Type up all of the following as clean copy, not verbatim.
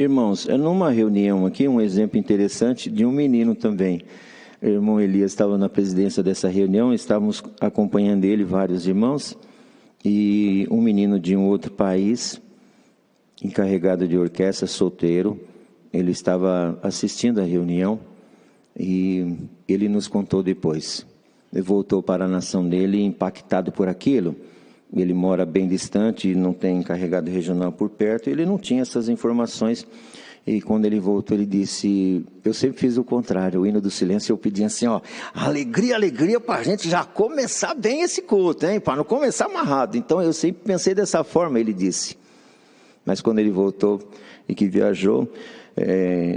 Irmãos, numa reunião aqui, um exemplo interessante de um menino também. O irmão Elias estava na presidência dessa reunião, estávamos acompanhando ele, vários irmãos, e um menino de um outro país, encarregado de orquestra, solteiro, ele estava assistindo a reunião e ele nos contou depois. Ele voltou para a nação dele impactado por aquilo. Ele mora bem distante, não tem encarregado regional por perto, ele não tinha essas informações. E quando ele voltou, ele disse, eu sempre fiz o contrário, o hino do silêncio, eu pedi assim, ó, alegria, alegria para a gente já começar bem esse culto, hein, para não começar amarrado. Então eu sempre pensei dessa forma, ele disse. Mas quando ele voltou e que viajou,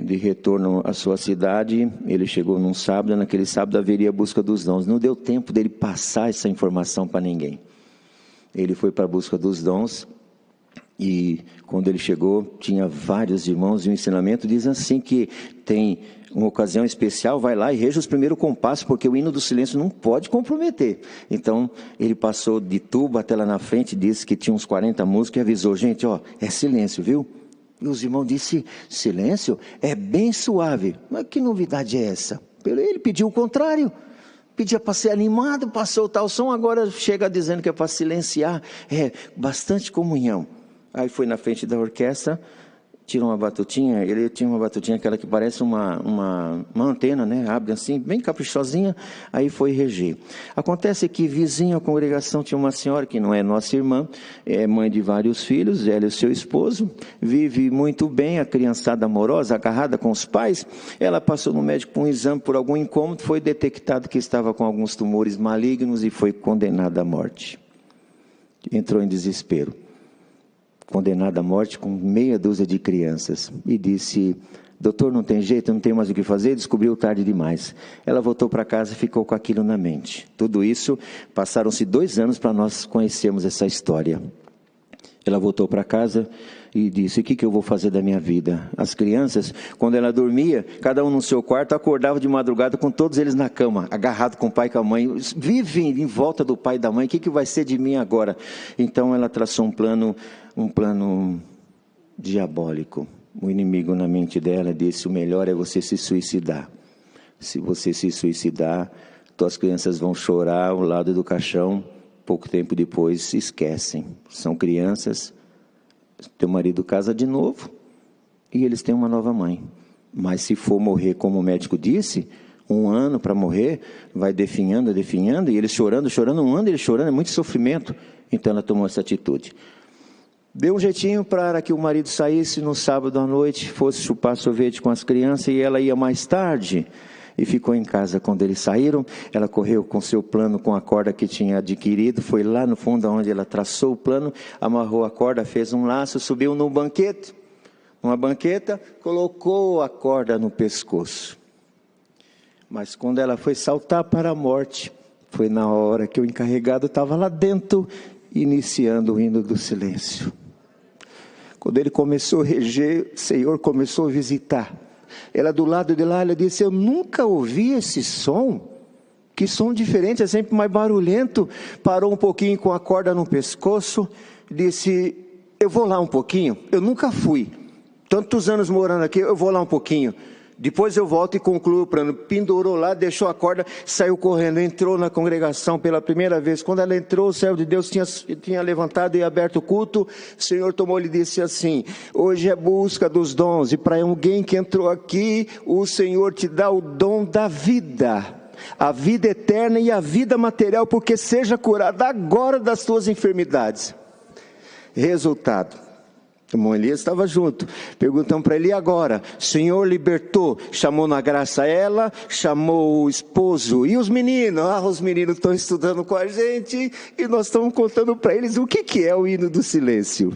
de retorno à sua cidade, ele chegou num sábado, naquele sábado haveria a busca dos dons. Não deu tempo dele passar essa informação para ninguém. Ele foi para a busca dos dons e quando ele chegou, tinha vários irmãos e o ensinamento diz assim que tem uma ocasião especial, vai lá e reja os primeiros compassos, porque o hino do silêncio não pode comprometer. Então, ele passou de tuba até lá na frente, disse que tinha uns 40 músicos e avisou, gente, ó, é silêncio, viu? E os irmãos disseram, silêncio? É bem suave. Mas que novidade é essa? Ele pediu o contrário. Pedia para ser animado, para soltar o som, agora chega dizendo que é para silenciar. É, bastante comunhão. Aí foi na frente da orquestra, tirou uma batutinha, ele tinha uma batutinha, aquela que parece uma antena, né? Abre assim, bem caprichosinha, aí foi reger. Acontece que vizinho à congregação tinha uma senhora, que não é nossa irmã, é mãe de vários filhos, ela e o seu esposo, vive muito bem, a criançada amorosa, agarrada com os pais, ela passou no médico por um exame, por algum incômodo, foi detectado que estava com alguns tumores malignos e foi condenada à morte. Entrou em desespero. Condenada à morte com meia dúzia de crianças, e disse, doutor, não tem jeito, não tem mais o que fazer, descobriu tarde demais. Ela voltou para casa e ficou com aquilo na mente. Tudo isso, passaram-se 2 anos para nós conhecermos essa história. Ela voltou para casa e disse, o que eu vou fazer da minha vida? As crianças, quando ela dormia, cada um no seu quarto, acordava de madrugada com todos eles na cama, agarrado com o pai e com a mãe, vivem em volta do pai e da mãe, o que vai ser de mim agora? Então ela traçou um plano diabólico. O inimigo na mente dela disse, o melhor é você se suicidar. Se você se suicidar, tuas crianças vão chorar ao lado do caixão, pouco tempo depois se esquecem. São crianças, teu marido casa de novo e eles têm uma nova mãe. Mas se for morrer como o médico disse, 1 ano para morrer, vai definhando, e eles chorando, 1 ano eles chorando, é muito sofrimento. Então ela tomou essa atitude. Deu um jeitinho para que o marido saísse no sábado à noite, fosse chupar sorvete com as crianças e ela ia mais tarde. E ficou em casa. Quando eles saíram, ela correu com seu plano, com a corda que tinha adquirido, foi lá no fundo onde ela traçou o plano, amarrou a corda, fez um laço, subiu numa banqueta, colocou a corda no pescoço. Mas quando ela foi saltar para a morte, foi na hora que o encarregado estava lá dentro, iniciando o hino do silêncio. Quando ele começou a reger, o Senhor começou a visitar. Ela do lado de lá, ela disse, eu nunca ouvi esse som, que som diferente, é sempre mais barulhento. Parou um pouquinho com a corda no pescoço, disse, eu vou lá um pouquinho, eu nunca fui, tantos anos morando aqui, eu vou lá um pouquinho, depois eu volto e concluo o plano. Pendurou lá, deixou a corda, saiu correndo, entrou na congregação pela primeira vez. Quando ela entrou, o servo de Deus tinha levantado e aberto o culto. O Senhor tomou e disse assim, hoje é busca dos dons, e para alguém que entrou aqui, o Senhor te dá o dom da vida, a vida eterna e a vida material, porque seja curado agora das tuas enfermidades. Resultado, o irmão Elias estava junto, perguntando para ele, e agora? O Senhor libertou, chamou na graça ela, chamou o esposo, e os meninos? Os meninos estão estudando com a gente, e nós estamos contando para eles o que é o hino do silêncio.